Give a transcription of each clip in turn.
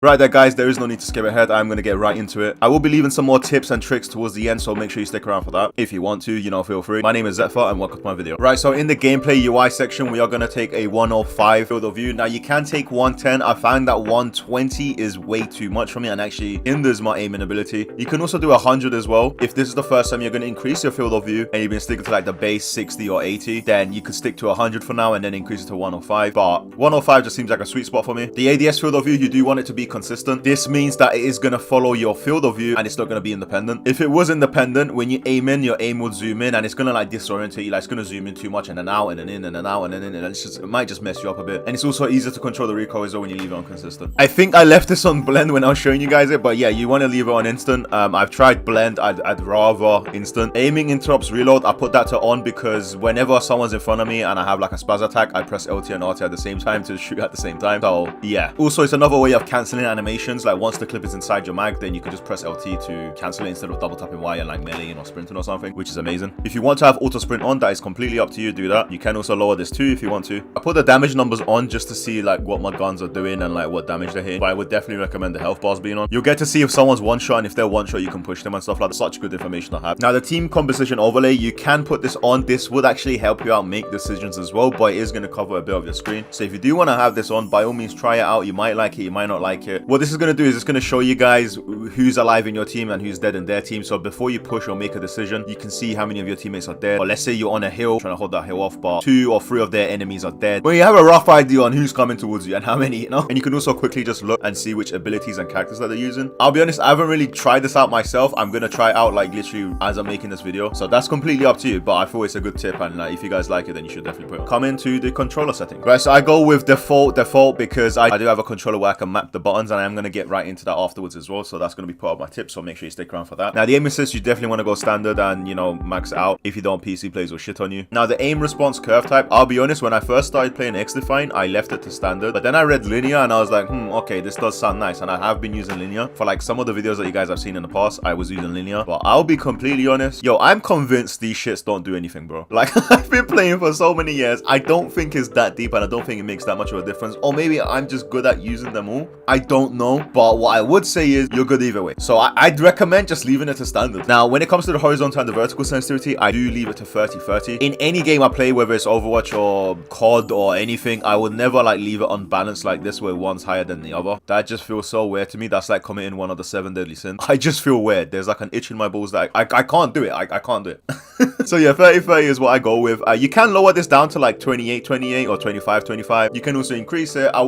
Right there, guys, there is no need to skip ahead. I'm going to get right into it. I will be leaving some more tips and tricks towards the end, so make sure you stick around for that. If you want to, you know, feel free. My name is Xeptha, and welcome to my video. Right, so in the gameplay UI section, we are going to take a 105 field of view. Now, you can take 110. I found that 120 is way too much for me and actually hinders my aiming ability. You can also do 100 as well. If this is the first time you're going to increase your field of view and you've been sticking to like the base 60 or 80, then you could stick to 100 for now and then increase it to 105. But 105 just seems like a sweet spot for me. The ADS field of view, you do want it to be consistent. This means that it is going to follow your field of view and it's not going to be independent. If it was independent, when you aim in, your aim would zoom in and it's going to like disorientate you. Like it's going to zoom in too much and then out and then in and then out and then in, and it might just mess you up a bit. And it's also easier to control the recoil as well when you leave it on consistent. I think I left this on blend when I was showing you guys it, but yeah, you want to leave it on instant. I've tried blend. I'd rather instant. Aiming interrupts reload. I put that to on because whenever someone's in front of me and I have like a spaz attack, I press LT and RT at the same time to shoot at the same time. So yeah. Also, it's another way of cancelling animations. Like once the clip is inside your mag, then you can just press LT to cancel it instead of double tapping Y and like meleeing or sprinting or something, which is amazing. If you want to have auto sprint on, that is completely up to you. Do that. You can also lower this too if you want to. I put the damage numbers on just to see like what my guns are doing and like what damage they're hitting. But I would definitely recommend the health bars being on. You'll get to see if someone's one shot, and if they're one shot, you can push them and stuff like that. Such good information to have. Now the team composition overlay, you can put this on. This would actually help you out make decisions as well, but it is going to cover a bit of your screen. So if you do want to have this on, by all means try it out. You might like it, you might not like it. What this is going to do is it's going to show you guys who's alive in your team and who's dead in their team. So before you push or make a decision, you can see how many of your teammates are dead. Or let's say you're on a hill trying to hold that hill off, but 2 or 3 of their enemies are dead. Well, you have a rough idea on who's coming towards you and how many, you know. And you can also quickly just look and see which abilities and characters that they're using. I'll be honest, I haven't really tried this out myself. I'm gonna try it out like literally as I'm making this video, so that's completely up to you. But I thought it's a good tip, and like if you guys like it, then you should definitely put it on. Come into the controller setting. Right, so I go with default because I do have a controller where I can map the buttons, and I'm gonna get right into that afterwards as well. So that's gonna be part of my tips, so make sure you stick around for that. Now the aim assist, you definitely want to go standard and, you know, max it out. If you don't, PC players will shit on you. Now the aim response curve type, I'll be honest, when I first started playing XDefiant, I left it to standard, but then I read linear and I was like, okay, this does sound nice. And I have been using linear for like some of the videos that you guys have seen in the past. I was using linear, but I'll be completely honest, yo, I'm convinced these shits don't do anything, bro. Like I've been playing for so many years, I don't think it's that deep and I don't think it makes that much of a difference. Or maybe I'm just good at using them all, I don't know. But what I would say is you're good either way, so I'd recommend just leaving it to standard. Now when it comes to the horizontal and the vertical sensitivity, I do leave it to 30-30. In any game I play, whether it's Overwatch or COD or anything, I would never like leave it unbalanced like this where one's higher than the other. That just feels so weird to me. That's like committing one of the 7 deadly sins. I just feel weird. There's like an itch in my balls that I can't do it. I can't do it. So yeah, 30-30 is what I go with. You can lower this down to like 28-28 or 25-25. You can also increase it. I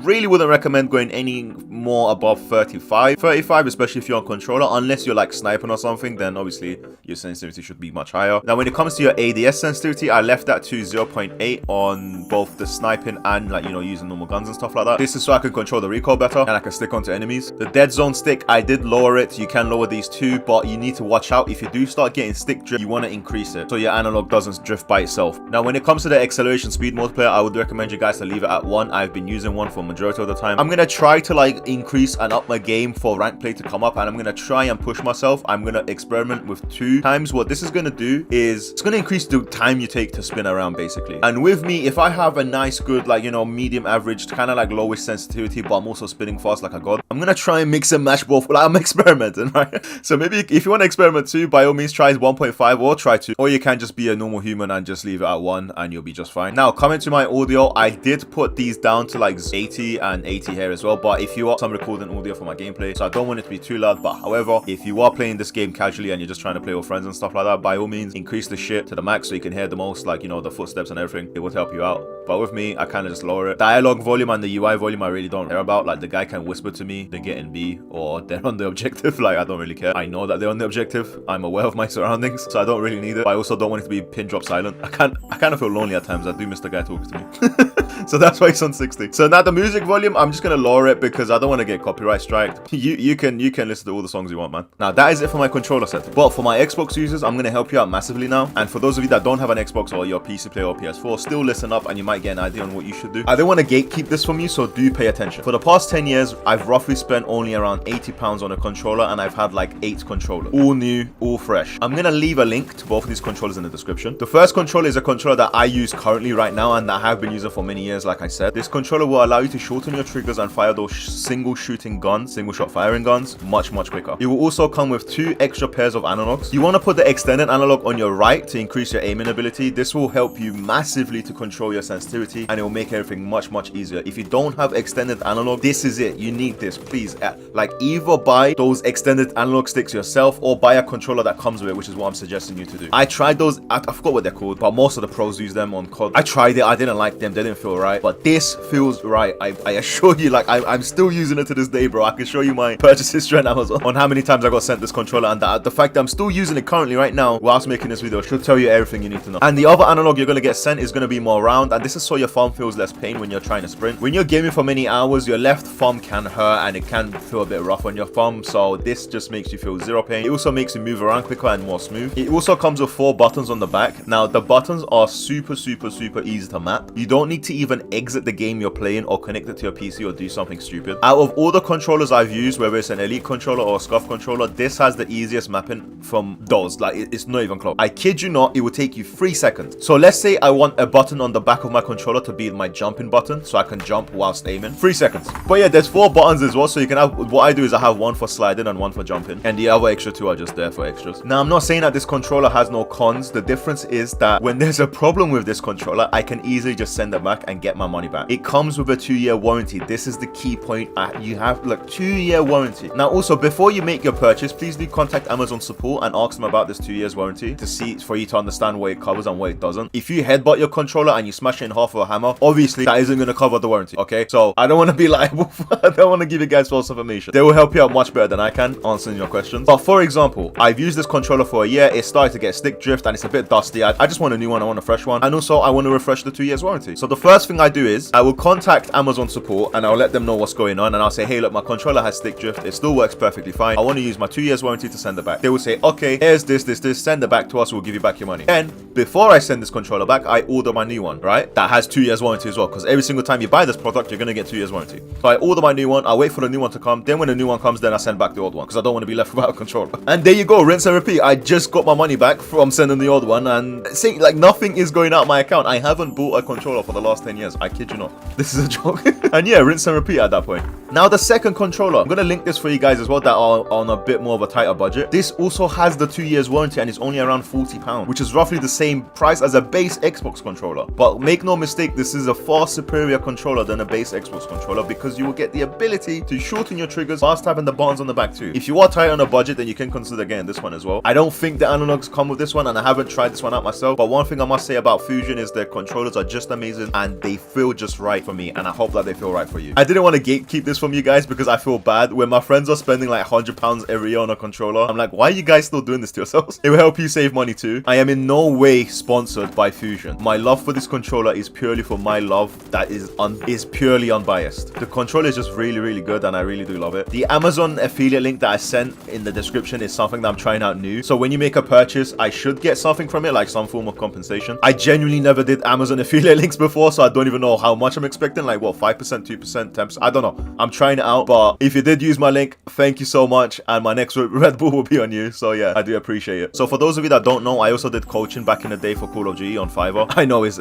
really wouldn't recommend going any more above 35, especially if you're on controller, unless you're like sniping or something, then obviously your sensitivity should be much higher. Now when it comes to your ADS sensitivity, I left that to 0.8 on both the sniping and like, you know, using normal guns and stuff like that. This is so I can control the recoil better and I can stick onto enemies. The dead zone stick, I did lower it. You can lower these too, but you need to watch out. If you do start getting stick drift, you want to increase it so your analog doesn't drift by itself. Now when it comes to the acceleration speed multiplier, I would recommend you guys to leave it at 1. I've been using 1 for majority of the time. I'm gonna try to like increase and up my game for rank play to come up, and I'm gonna try and push myself. I'm gonna experiment with 2 times. What this is gonna do is it's gonna increase the time you take to spin around basically. And with me, if I have a nice good like, you know, medium average kind of like lowest sensitivity, but I'm also spinning fast like a god, I'm gonna try and mix and match both. Like I'm experimenting, right? So maybe if you want to experiment too, by all means try 1.5 or try 2, or you can just be a normal human and just leave it at 1 and you'll be just fine. Now coming to my audio, I did put these down to like 80 and 80 here as well, but if you want some recording audio for my gameplay, so I don't want it to be too loud. But however, if you are playing this game casually and you're just trying to play with friends and stuff like that, by all means increase the shit to the max so you can hear the most, like, you know, the footsteps and everything. It would help you out. But with me, I kind of just lower it. Dialogue volume and the UI volume, I really don't care about. Like the guy can whisper to me, they're getting B or they're on the objective. Like I don't really care. I know that they're on the objective. I'm aware of my surroundings, so I don't really need it. But I also don't want it to be pin drop silent. I kind of feel lonely at times. I do miss the guy talking to me. So that's why it's on 60. So now the music volume, I'm just gonna lower it because I don't want to get copyright striked. You can listen to all the songs you want, man. Now that is it for my controller setting. But for my Xbox users, I'm gonna help you out massively now. And for those of you that don't have an Xbox or you're a PC player or PS4, still listen up and you might might get an idea on what you should do. I don't want to gatekeep this from you, so do pay attention. For the past 10 years, I've roughly spent only around £80 on a controller, and I've had like 8 controllers. All new, all fresh. I'm going to leave a link to both of these controllers in the description. The first controller is a controller that I use currently right now and that I have been using for many years, like I said. This controller will allow you to shorten your triggers and fire those single shooting guns, single shot firing guns, much quicker. It will also come with 2 extra pairs of analogs. You want to put the extended analog on your right to increase your aiming ability. This will help you massively to control your sensitivity, and it will make everything much easier. If you don't have extended analog, this is it. You need this. Please, like, either buy those extended analog sticks yourself or buy a controller that comes with it, which is what I'm suggesting you to do. I tried those, I forgot what they're called, but most of the pros use them on COD. I tried it, I didn't like them, they didn't feel right, but this feels right. I assure you, like, I'm still using it to this day, bro. I can show you my purchase history on Amazon on how many times I got sent this controller, and the fact that I'm still using it currently right now whilst making this video should tell you everything you need to know. And the other analog you're going to get sent is going to be more round, and this is so your thumb feels less pain when you're trying to sprint. When you're gaming for many hours, your left thumb can hurt and it can feel a bit rough on your thumb, so this just makes you feel zero pain. It also makes you move around quicker and more smooth. It also comes with 4 buttons on the back. Now the buttons are super easy to map. You don't need to even exit the game you're playing or connect it to your PC or do something stupid. Out of all the controllers I've used, whether it's an Elite controller or a Scuff controller, this has the easiest mapping from those. Like, it's not even close. I kid you not, it will take you 3 seconds. So let's say I want a button on the back of my controller to be my jumping button, so I can jump whilst aiming. 3 seconds. But yeah, there's 4 buttons as well, so you can have, what I do is I have one for sliding and one for jumping, and the other extra 2 are just there for extras. Now, I'm not saying that this controller has no cons. The difference is that when there's a problem with this controller, I can easily just send it back and get my money back. It comes with a 2-year warranty. This is the key point. You have, like, 2-year warranty. Now, also, before you make your purchase, please do contact Amazon support and ask them about this 2 years warranty for you to understand what it covers and what it doesn't. If you headbutt your controller and you smash it in half with a hammer, obviously that isn't going to cover the warranty, okay? So I don't want to be liable. I don't want to give you guys false information. They will help you out much better than I can answering your questions. But for example, I've used this controller for a year. It started to get stick drift and it's a bit dusty. I just want a new one. I want a fresh one. And also I want to refresh the 2 years warranty. So the first thing I do is I will contact Amazon support and I'll let them know what's going on, and I'll say, hey, look, my controller has stick drift. It still works perfectly fine. I want to use my 2 years warranty to send it back. They will say, okay, here's this, send it back to us. We'll give you back your money. Then before I send this controller back, I order my new one, right? That has 2 years warranty as well, because every single time you buy this product, you're going to get 2 years warranty. So I order my new one. I wait for the new one to come. Then when the new one comes, then I send back the old one, because I don't want to be left without a controller. And there you go, rinse and repeat. I just got my money back from sending the old one, and see, like, nothing is going out my account. I haven't bought a controller for the last 10 years. I kid you not. This is a joke. And yeah, rinse and repeat at that point. Now the second controller, I'm going to link this for you guys as well that are on a bit more of a tighter budget. This also has the 2 years warranty and it's only around £40, which is roughly the same price as a base Xbox controller. But make no mistake, this is a far superior controller than a base Xbox controller, because you will get the ability to shorten your triggers whilst having the buttons on the back too. If you are tight on a budget, then you can consider getting this one as well. I don't think the analogs come with this one, and I haven't tried this one out myself, but one thing I must say about Fusion is their controllers are just amazing and they feel just right for me, and I hope that they feel right for you. I didn't want to gatekeep this from you guys because I feel bad when my friends are spending like £100 every year on a controller. I'm like, why are you guys still doing this to yourselves? It will help you save money too. I am in no way sponsored by Fusion. My love for this controller is purely for my love that is purely unbiased. The controller is just really good and I really do love it. The Amazon affiliate link that I sent in the description is something that I'm trying out new. So when you make a purchase, I should get something from it, like some form of compensation. I genuinely never did Amazon affiliate links before, so I don't even know how much I'm expecting. Like, what, 5%, 2%, 10%? I don't know. I'm trying it out, but if you did use my link, thank you so much, and my next Red Bull will be on you. So yeah, I do appreciate it. So for those of you that don't know, I also did coaching back in the day for Call of Duty on Fiverr. I know it's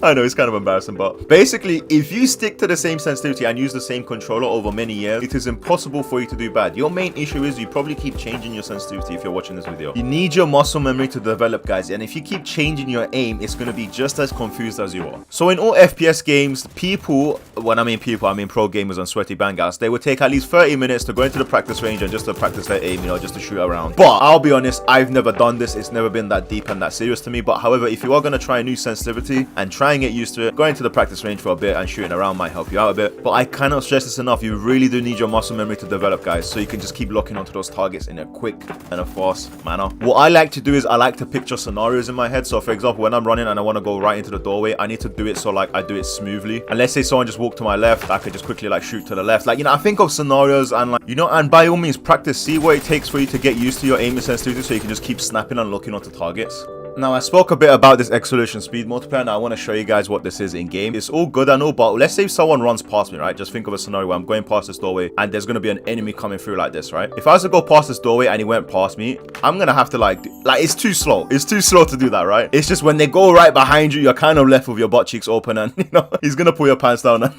I know it's kind of embarrassing, but basically, if you stick to the same sensitivity and use the same controller over many years, it is impossible for you to do bad. Your main issue is you probably keep changing your sensitivity if you're watching this video. You need your muscle memory to develop, guys, and if you keep changing your aim, it's going to be just as confused as you are. So in all FPS games, people, when I mean people, I mean pro gamers and sweaty bangouts, they would take at least 30 minutes to go into the practice range and just to practice their aim, you know, just to shoot around. But I'll be honest, I've never done this. It's never been that deep and that serious to me. But however, if you are going to try a new sensitivity and try and get used to it, going to the practice range for a bit and shooting around might help you out a bit. But I cannot stress this enough. You really do need your muscle memory to develop, guys, so you can just keep locking onto those targets in a quick and a fast manner. What I like to do is I like to picture scenarios in my head. So for example, when I'm running and I want to go right into the doorway, I need to do it so like I do it smoothly. And let's say someone just walked to my left, I could just quickly like shoot to the left. Like, you know, I think of scenarios and like, you know, and by all means practice, see what it takes for you to get used to your aiming sensitivity so you can just keep snapping and looking onto targets. Now, I spoke a bit about this acceleration speed multiplier. Now, I want to show you guys what this is in game. It's all good and all, but let's say if someone runs past me, right? Just think of a scenario where I'm going past this doorway and there's going to be an enemy coming through like this, right? If I was to go past this doorway and he went past me, I'm going to have to like, it's too slow. It's too slow to do that, right? It's just when they go right behind you, you're kind of left with your butt cheeks open and, you know, he's going to pull your pants down and...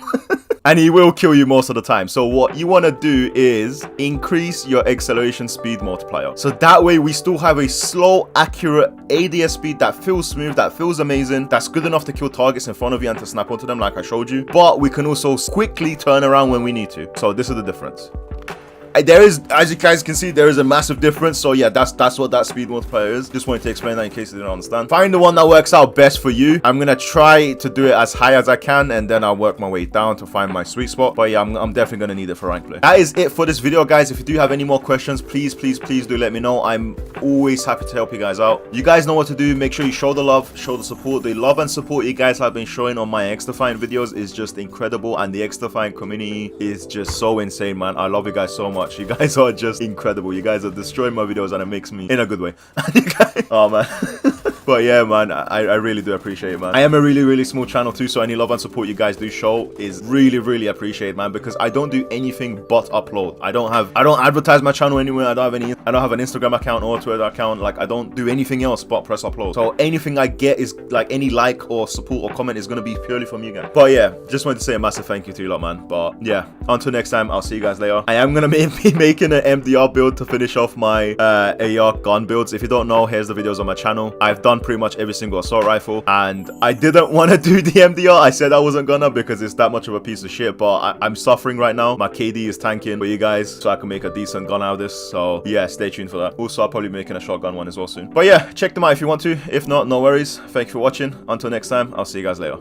and he will kill you most of the time. So what you want to do is increase your acceleration speed multiplier. So that way we still have a slow, accurate ADS speed that feels smooth, that feels amazing, that's good enough to kill targets in front of you and to snap onto them like I showed you. But we can also quickly turn around when we need to. So this is the difference. There is, as you guys can see, there is a massive difference. So yeah, that's what that speed multiplier is. Just wanted to explain that in case you didn't understand. Find the one that works out best for you. I'm gonna try to do it as high as I can, and then I'll work my way down to find my sweet spot. But yeah, I'm definitely gonna need it for rank play. That is it for this video, guys. If you do have any more questions, please do let me know. I'm always happy to help you guys out. You guys know what to do. Make sure you show the love, show the support. The love and support you guys have been showing on my XDefiant videos is just incredible, and the XDefiant community is just so insane, man. I love you guys so much. You guys are just incredible. You guys are destroying my videos, and it makes me in a good way. Oh man. But yeah, man, I really do appreciate it, man. I am a really small channel too, so any love and support you guys do show is really appreciated, man, because I don't do anything but upload. I don't advertise my channel anywhere. I don't have an Instagram account or a Twitter account. Like, I don't do anything else but press upload. So anything I get is like any like or support or comment is gonna be purely from you guys. But yeah, just wanted to say a massive thank you to you lot, man. But yeah, until next time, I'll see you guys later. I am gonna be making an MDR build to finish off my AR gun builds. If you don't know, here's the videos on my channel. I've done pretty much every single assault rifle, and I didn't want to do the MDR. I said I wasn't gonna because it's that much of a piece of shit, but I'm suffering right now. My KD is tanking for you guys so I can make a decent gun out of this. So yeah, stay tuned for that. Also, I'll probably be making a shotgun one as well soon. But yeah, check them out if you want to. If not, no worries. Thank you for watching. Until next time, I'll see you guys later.